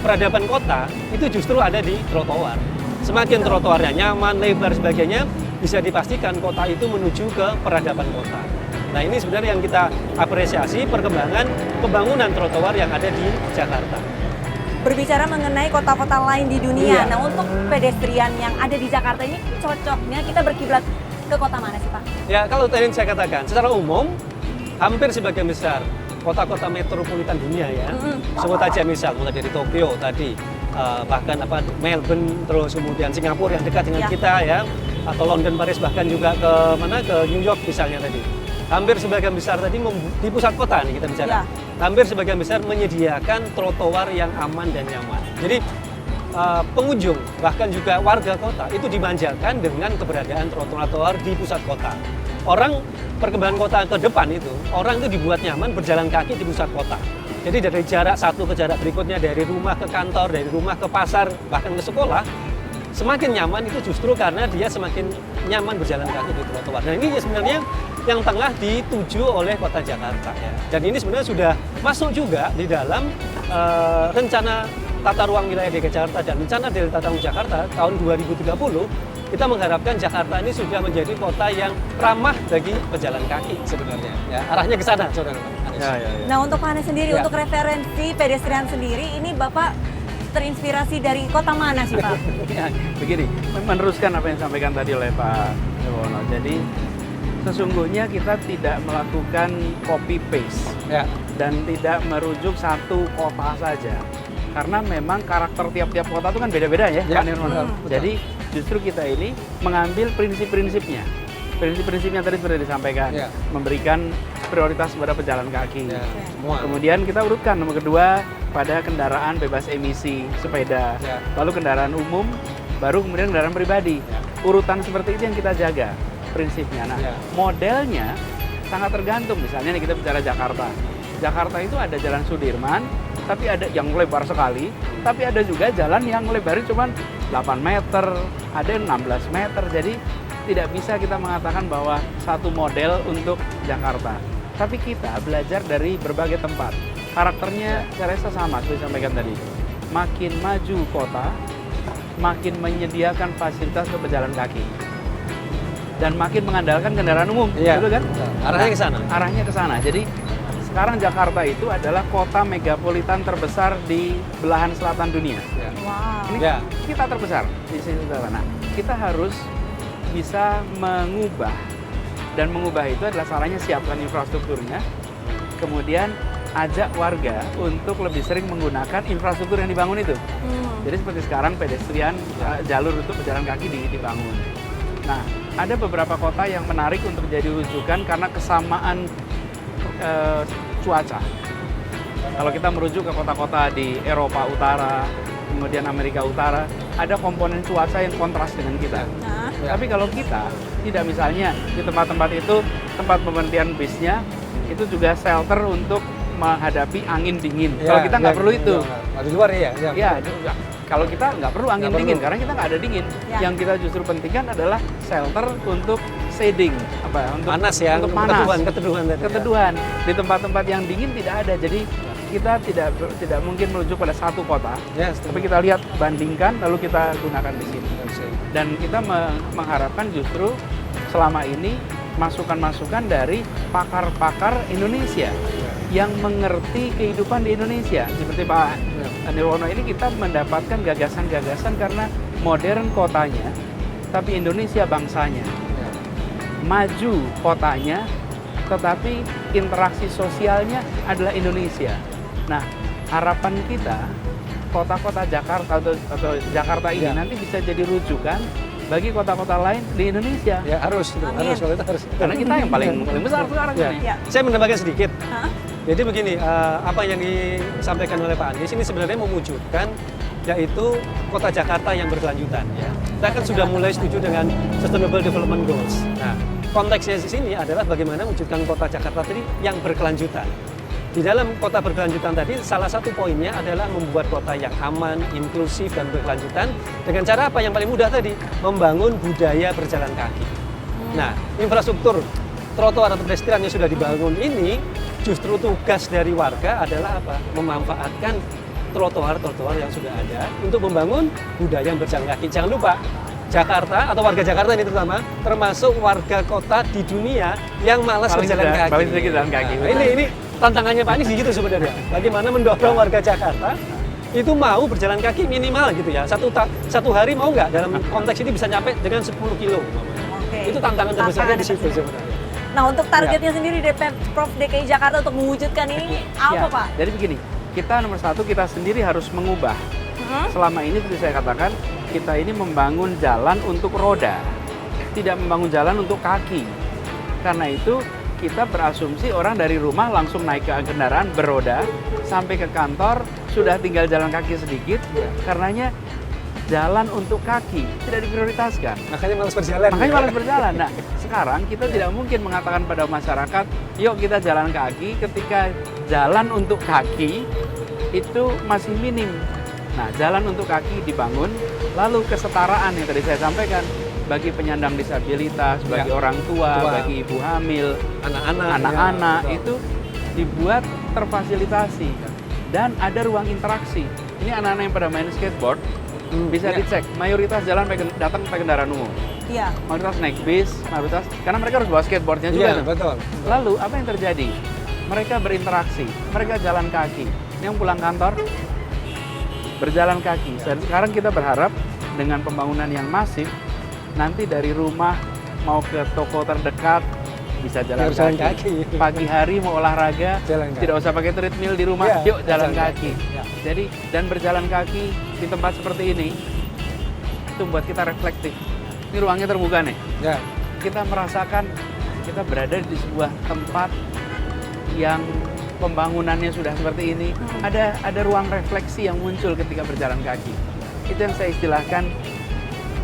peradaban kota itu justru ada di trotoar. Semakin trotoarnya nyaman, lebar, sebagainya, bisa dipastikan kota itu menuju ke peradaban kota. Nah ini sebenarnya yang kita apresiasi perkembangan pembangunan trotoar yang ada di Jakarta. Berbicara mengenai kota-kota lain di dunia, nah untuk pedestrian yang ada di Jakarta ini cocoknya kita berkiblat ke kota mana sih Pak? Ya kalau tadi saya katakan, secara umum hampir sebagian besar kota-kota metropolitan dunia ya. Sebut aja misal mulai dari Tokyo tadi, bahkan Melbourne, terus kemudian Singapura yang dekat dengan kita ya, atau London, Paris, bahkan juga ke New York misalnya tadi. Hampir sebagian besar tadi di pusat kota nih kita bicara. Hampir sebagian besar menyediakan trotoar yang aman dan nyaman. Jadi pengunjung bahkan juga warga kota itu dimanjakan dengan keberadaan trotoar di pusat kota. Orang perkembangan kota ke depan itu, orang itu dibuat nyaman berjalan kaki di pusat kota. Jadi dari jarak satu ke jarak berikutnya, dari rumah ke kantor, dari rumah ke pasar, bahkan ke sekolah, semakin nyaman itu justru karena dia semakin nyaman berjalan kaki di trotoar. Nah ini sebenarnya yang tengah dituju oleh kota Jakarta ya. Dan ini sebenarnya sudah masuk juga di dalam rencana tata ruang wilayah DKI Jakarta dan rencana dari tata ruang Jakarta tahun 2030. Kita mengharapkan Jakarta ini sudah menjadi kota yang ramah bagi pejalan kaki sebenarnya. Ya, arahnya ke sana, saudara. Nah untuk Pak Anies sendiri, untuk referensi pedestrian sendiri, ini Bapak terinspirasi dari kota mana sih Pak? Ya, begini, meneruskan apa yang disampaikan tadi oleh Pak Nirwono. Jadi sesungguhnya kita tidak melakukan copy paste dan tidak merujuk satu kota saja. Karena memang karakter tiap-tiap kota itu kan beda-beda ya, Pak Nirwono. Jadi justru kita ini mengambil prinsip-prinsipnya. Prinsip-prinsipnya tadi sudah disampaikan, memberikan prioritas kepada pejalan kaki. Kemudian kita urutkan nomor kedua pada kendaraan bebas emisi, sepeda, lalu kendaraan umum, baru kemudian kendaraan pribadi. Urutan seperti itu yang kita jaga prinsipnya. Nah, modelnya sangat tergantung. Misalnya nih kita bicara Jakarta. Jakarta itu ada Jalan Sudirman, tapi ada yang lebar sekali, tapi ada juga jalan yang lebarnya cuma 8 meter, ada 16 meter. Jadi tidak bisa kita mengatakan bahwa satu model untuk Jakarta. Tapi kita belajar dari berbagai tempat. Karakternya saya rasa sama seperti disampaikan tadi. Makin maju kota, makin menyediakan fasilitas untuk pejalan kaki. Dan makin mengandalkan kendaraan umum, betul kan? Arahnya ke sana. Arahnya ke sana. Jadi sekarang Jakarta itu adalah kota megapolitan terbesar di belahan selatan dunia. Wow. Ini kita terbesar di sini. Nah, kita harus bisa mengubah, dan mengubah itu adalah caranya siapkan infrastrukturnya, kemudian ajak warga untuk lebih sering menggunakan infrastruktur yang dibangun itu. Jadi seperti sekarang pedestrian, jalur untuk pejalan kaki dibangun. Nah, ada beberapa kota yang menarik untuk jadi rujukan karena kesamaan cuaca. Kalau kita merujuk ke kota-kota di Eropa Utara, kemudian Amerika Utara, ada komponen cuaca yang kontras dengan kita. Tapi kalau kita tidak, misalnya di tempat-tempat itu, tempat pemberhentian bisnya itu juga shelter untuk menghadapi angin dingin. Kalau kita nggak perlu itu. Di luar ya? Kalau kita nggak perlu angin dingin, karena kita nggak ada dingin. Yang kita justru pentingkan adalah shelter untuk shading, untuk panas ya, untuk panas, keteduhan. Di tempat-tempat yang dingin tidak ada. Jadi kita tidak mungkin merujuk pada satu kota, tapi kita lihat, bandingkan, lalu kita gunakan di sini. Dan kita mengharapkan justru selama ini masukan-masukan dari pakar-pakar Indonesia yang mengerti kehidupan di Indonesia. Seperti Pak Nirwono ini, kita mendapatkan gagasan-gagasan karena modern kotanya, tapi Indonesia bangsanya. Maju kotanya, tetapi interaksi sosialnya adalah Indonesia. Nah, harapan kita kota-kota Jakarta atau Jakarta ini nanti bisa jadi rujukan bagi kota-kota lain di Indonesia. Ya harus. Karena kita yang paling besar sekarang ini. Saya menambahkan sedikit. Jadi begini, apa yang disampaikan oleh Pak Anies ini sebenarnya mewujudkan yaitu kota Jakarta yang berkelanjutan. Ya. Kita kan sudah mulai setuju dengan Sustainable Development Goals. Nah, konteksnya di sini adalah bagaimana mewujudkan kota Jakarta tadi yang berkelanjutan. Di dalam kota berkelanjutan tadi, salah satu poinnya adalah membuat kota yang aman, inklusif, dan berkelanjutan dengan cara apa yang paling mudah tadi? Membangun budaya berjalan kaki. Nah, infrastruktur trotoar atau pedestrian yang sudah dibangun ini, justru tugas dari warga adalah apa? Memanfaatkan trotoar-trotoar yang sudah ada untuk membangun budaya yang berjalan kaki. Jangan lupa, Jakarta atau warga Jakarta ini termasuk warga kota di dunia yang malas berjalan kaki. Paling sedikit jalan kaki. Nah, ini tantangannya Pak Anies gitu sebenarnya. Bagaimana mendorong warga Jakarta itu mau berjalan kaki minimal gitu ya. Satu hari mau nggak dalam konteks ini bisa nyampe dengan 10 kilo. Itu tantangan terbesarnya di situ sebenarnya. Nah, untuk targetnya sendiri dari Pemprov DKI Jakarta untuk mewujudkan ini apa, Pak? Jadi begini, kita nomor satu, kita sendiri harus mengubah. Selama ini seperti saya katakan, kita ini membangun jalan untuk roda, tidak membangun jalan untuk kaki. Karena itu kita berasumsi orang dari rumah langsung naik ke kendaraan beroda sampai ke kantor sudah tinggal jalan kaki sedikit, karenanya jalan untuk kaki tidak diprioritaskan. Makanya malas berjalan. Malas berjalan. Nah, sekarang kita tidak mungkin mengatakan pada masyarakat, yuk kita jalan kaki ketika jalan untuk kaki itu masih minim. Nah, jalan untuk kaki dibangun, lalu kesetaraan yang tadi saya sampaikan bagi penyandang disabilitas, bagi orang tua, bagi ibu hamil, anak-anak itu dibuat terfasilitasi dan ada ruang interaksi. Ini anak-anak yang pada main skateboard bisa dicek, mayoritas jalan datang pakai kendaraan umum. Iya. Mayoritas naik bis, mayoritas karena mereka harus bawa skateboardnya juga. Iya, betul. Lalu apa yang terjadi? Mereka berinteraksi, mereka jalan kaki. Yang pulang kantor berjalan kaki. Dan sekarang kita berharap dengan pembangunan yang masif, nanti dari rumah mau ke toko terdekat bisa jalan kaki. Pagi hari mau olahraga, tidak usah pakai treadmill di rumah, yuk jalan kaki. Jadi dan berjalan kaki di tempat seperti ini itu buat kita reflektif. Ini ruangnya terbuka nih. Kita merasakan kita berada di sebuah tempat yang pembangunannya sudah seperti ini. Ada ruang refleksi yang muncul ketika berjalan kaki. Itu yang saya istilahkan,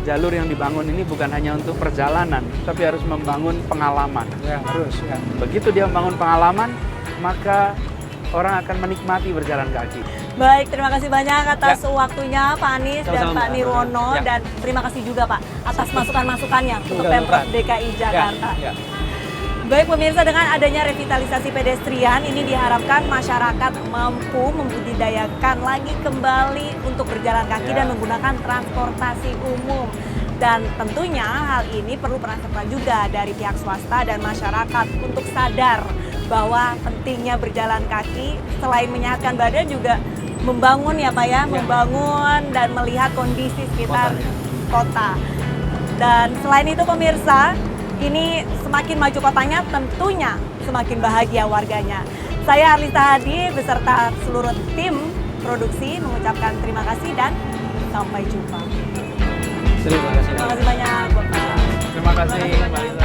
jalur yang dibangun ini bukan hanya untuk perjalanan, tapi harus membangun pengalaman. Begitu dia membangun pengalaman, maka orang akan menikmati berjalan kaki. Baik, terima kasih banyak atas waktunya Pak Anies dan Pak Nirwono, dan terima kasih juga Pak atas masukan-masukannya untuk Pemprov DKI Jakarta. Baik pemirsa, dengan adanya revitalisasi pedestrian ini diharapkan masyarakat mampu membudidayakan lagi kembali untuk berjalan kaki dan menggunakan transportasi umum. Dan tentunya hal ini perlu peran serta juga dari pihak swasta dan masyarakat untuk sadar bahwa pentingnya berjalan kaki selain menyehatkan badan juga membangun ya Pak ya, membangun dan melihat kondisi sekitar kota. Dan selain itu pemirsa, ini semakin maju kotanya tentunya semakin bahagia warganya. Saya Arlita Hadi beserta seluruh tim produksi mengucapkan terima kasih dan sampai jumpa. Terima kasih banyak Bapak. Terima kasih Mbak Lita.